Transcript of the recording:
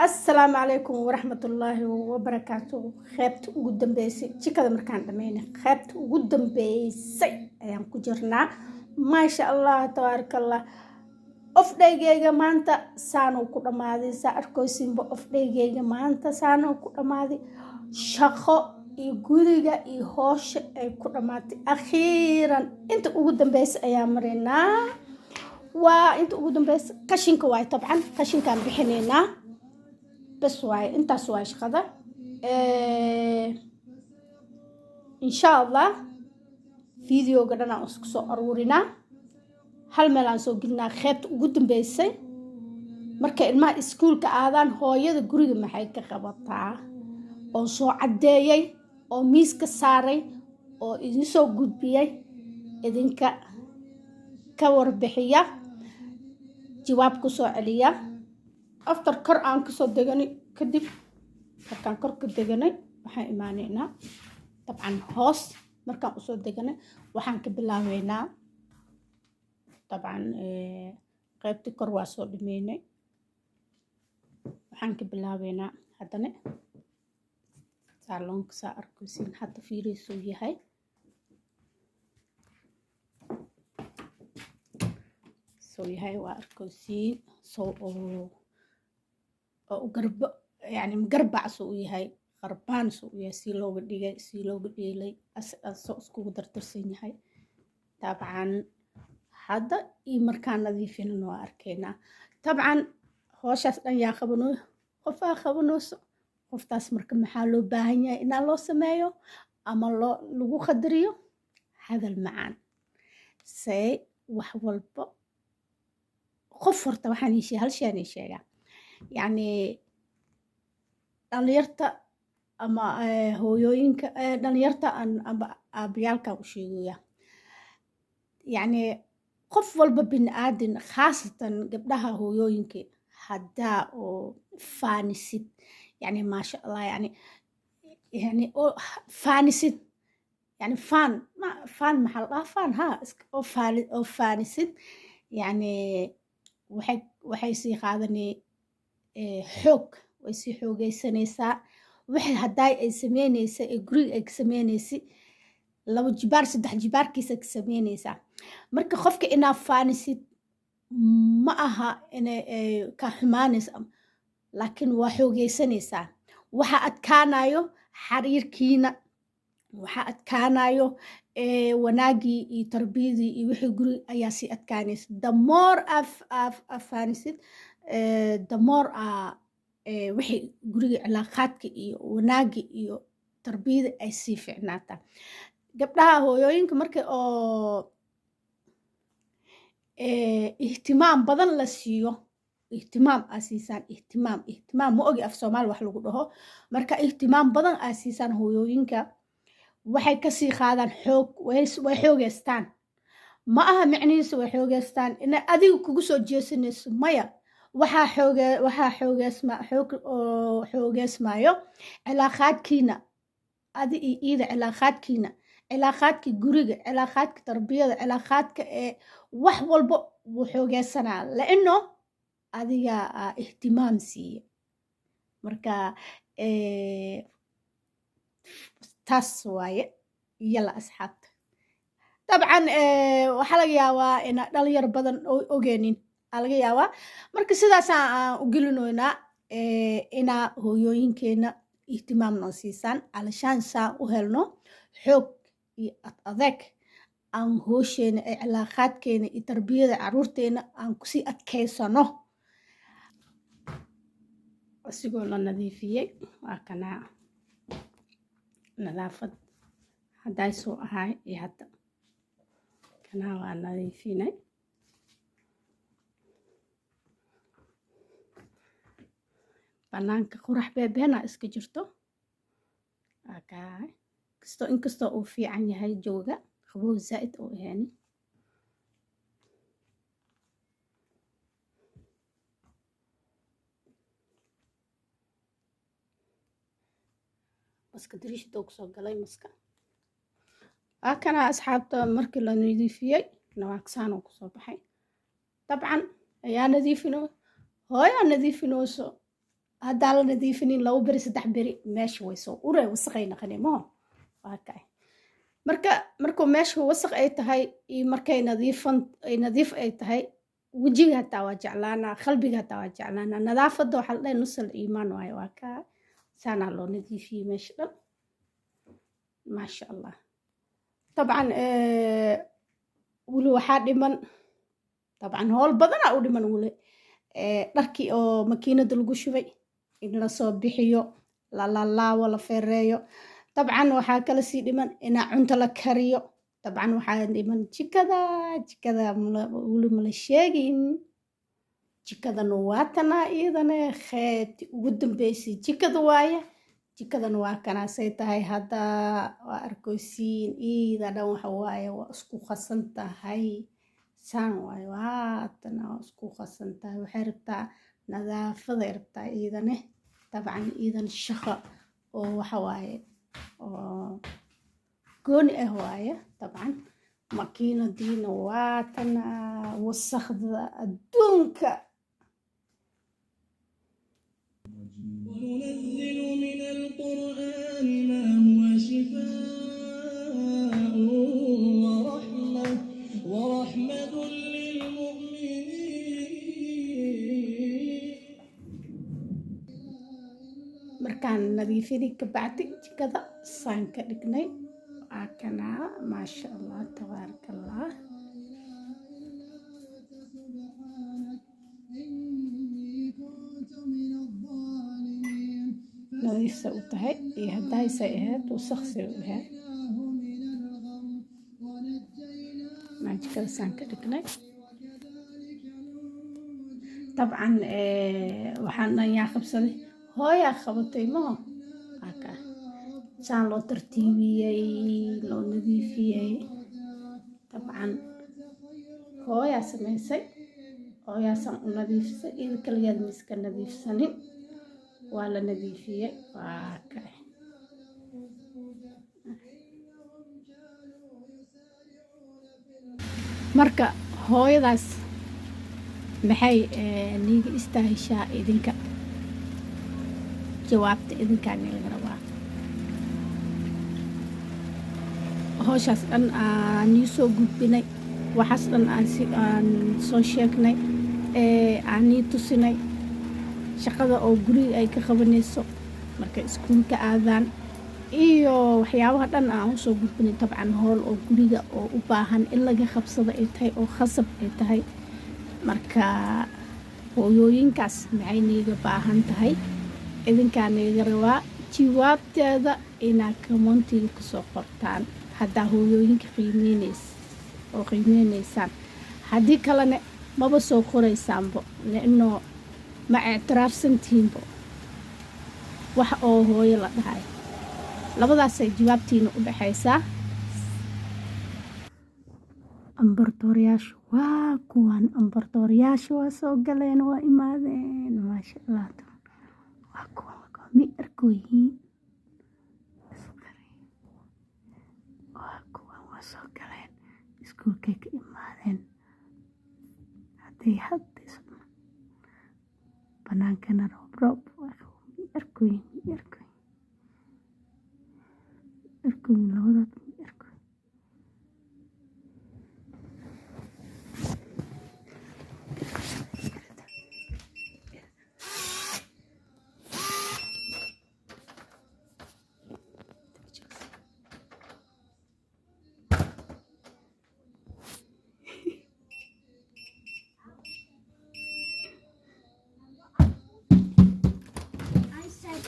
السلام عليكم ورحمة الله وبركاته. خيبت وقدام بيسي جيكا مركان دميني خيبت وقدام بيسي أيام كجرنا ما شاء الله تبارك الله. أفديجيجا مانتا سانو كدمادي سأركو سيمبو أفديجيجا مانتا سانو كدمادي شخو يقوليجا يهوش كدمادي أخيرا انت وقدام بيسي أيام مرينا وانت وقدام بيسي كشين كواي طبعا كشين كان بحنينا بس واي انت سواي شقده ان شاء الله فيديو قدنا اسكسو ارورينا هل ميلان سو جلنا خيبت ugu dambeysay marka ilmaha iskuulka aadaan hooyada guriga maxay ka qabataa oo soo cadeeyay oo miiska saaray oo idin soo gudbiyay idinka ka warbixiya jawaab ku soo celiya after kor aan ka soo deganay kadib markaan kor ka deganay waxaan imaanaynaa dabcan hoos markaan u soo deganay waxaan ka bilaabaynaa dabcan qaybtii kor waa soo dhimeynay waxaan ka bilaabaynaa haddana saalonka saa arkaysiin hadda fiiriisuu yahay soo yahay waa arkaysiin soo oo garba يعني مقربع سوي هاي قربان سوي سيلو بديجي سيلو بديلي أسوس كو درتسيني هاي طبعا هذا يمركان نظيفين إنه أركينا طبعا هوش يا خبنو خفا خبنوس خفتاس مركب محلو باهنيا إن الله سمايو أما الله لغو خدريو هذا المعان سي وحول خفرت وحنيشي هالشي شيء يعني dhalinyarta ama hooyooyinka dhalinyarta ama aabiyaalka u sheegaya yani qof walba bini'aadan khaasatan gabdhaha hooyooyinka hadaa oo faanisid yani maasha Allah yani oo faanisid yani fan maxal dhaafan ha oo faanisid yani waxay sii qaadanay xoog way si xoogaysanaysaa wixii haday ay sameynaysa ee guriga ay sameynaysi laba jibaar saddex jibaarkiisa ka sameynaysa marka qofka inaa faanisid ma aha inay ka xumaanaysa laakiin waa xoogaysanaysaa waxa adkaanayo xariirkiina waxa adkaanayo wanaagii iyo tarbiyadii iyo wixii guriga ayaa si adkaanaysa the more faanisid the more wixii guriga cilaaqaadka iyo wanaagga iyo tarbiyada ay sii fiicnaataa gabdhaha hooyooyinka markay oo ihtimaam badan la siiyo ihtimaam aasiisaan ihtimaam ma ogi af Soomaali wax lagu dhaho marka ihtimaam badan aasiisaan hooyooyinka waxay ka sii qaadaan xoog way xoogeystaan ma aha macnihiisu way xoogeystaan in adigu kugu soo jeesanayso maya waxaa xoogeysmaayo cilaaqaadkiina adi iyo iida cilaaqaadki guriga cilaaqaadka tarbiyada cilaaqaadka wax walba wuu xoogeysanaa laino adiga ihtimaam siiye marka taas waaye yalla asxaabta dabcan waxaa laga yaabaa in dhalinyaro badan ogeenin laga yaabaa marka sidaas aan u gelinoynaa inaa hooyooyinkeena ihtimaam noo siisaan alashaan saa u helno xoog iyo adeeg aan hoosheena ee cilaaqaadkeena iyo tarbiyada caruurteena aan kusii adkaysano asigoo la nadiifiyey waa kana nadaafad hadday soo ahay iyo hadda kana waa nadiifinay banaanka qurax beebeena iska jirto akaay inkastoo uu fiican yahay jooga qabow zaa'id oo ahayn maska dariishada ku soo galay maska akana asxaabta markii la nadiifiyay nawaaqsaan oo ku soo baxay dabcan ayaa nadiifino hooyo nadiifinooso haddaa la nadiifinin 2 beri 3 beri meesha way soo uree wasaqay naqanimo waa kay markuu meesha wasaq ay tahay iyo markay nadiif ay tahay wejiga hataa waa jeclaanaa qalbiga hataa waa jeclaanaa nadaafadda waxaa la dhahay nusal iimaan waaye waa kaa saanaa loo nadiifiyey meesha dhan maasha allah dabcan weli waxaa dhiman dabcan howl badanaa u dhiman weli dharkii oo makiinada lagu shubay in lasoo bixiyo la laalaawo la feereeyo dabcan waxaa kala sii dhiman inaa cunto la kariyo dabcan waxaa dhiman jikada weli mala sheegin jikadana waa tanaa iyadana kheebti ugu dambeysay jikada waaye jikadana waa kanaasay tahay hadda waa arkoysiin iida dhan waxa waaye waa isku qasan tahay saan waaye waatana waa isku qasan tahay waxay rabtaa nadaafaday rabtaa iidane dabcan iidan shaqo oo waxa waaye oo gooni ah waaye dabcan makiinadiina waatana wasaqda adduunka وننزل من القرآن ما هو شفاء ورحمة للمؤمنين markaan nadiifini ka bacdi jikada saan ka dhignay waa kana maasha allah tabaaraka allah nadiifsa u tahay iyo haddaysay ahayd wasaqsay u ahayd maan jikada saan ka dhignay dabcan waxaan dhan yaa qabsaday hooyaa qabatay maho aka saan loo tartiibiyey loo nadiifiyey dabcan hooyaa samaysay hooyaasaan u nadiifisay iyada kaligeed ma iska nadiifsanin waa la nadiifiyey waa kay marka hooyadaas maxay niiga istaahishaa idinka jawaabta idinkaan laga rabaa howshaas dhan aan ii soo gudbinay waxaas dhan aan soo sheegnay aan ii tusinay shaqada oo guriga ay ka qabanayso markay iskuulka aadaan iyo waxyaabaha dhan aan usoo gudbinay dabcan howl oo guriga oo u baahan in laga qabsado ay tahay oo khasab ay tahay marka hooyooyinkaas maxay niiga baahan tahay idinkaa niiga rabaa jawaabteeda inaad commentiga kusoo qortaan haddaa hooyooyinka qiimeynaysaan haddii kalena maba soo qoraysaanbo leano ma ictiraafsantihiinbo wax oo hooyo la dhahay labadaasay jawaabtiina u dhaxaysaa ambartooryaashu waa kuwan ambartooryaashu waa soo galeen waa imaadeen maasha allah waa kuwan mi arkoyihiin waa kuwan waa soo galeen iskuulkay ka imaadeen hadday hadayso banaankana roob mi arkoyin labadood mi arkoyin I said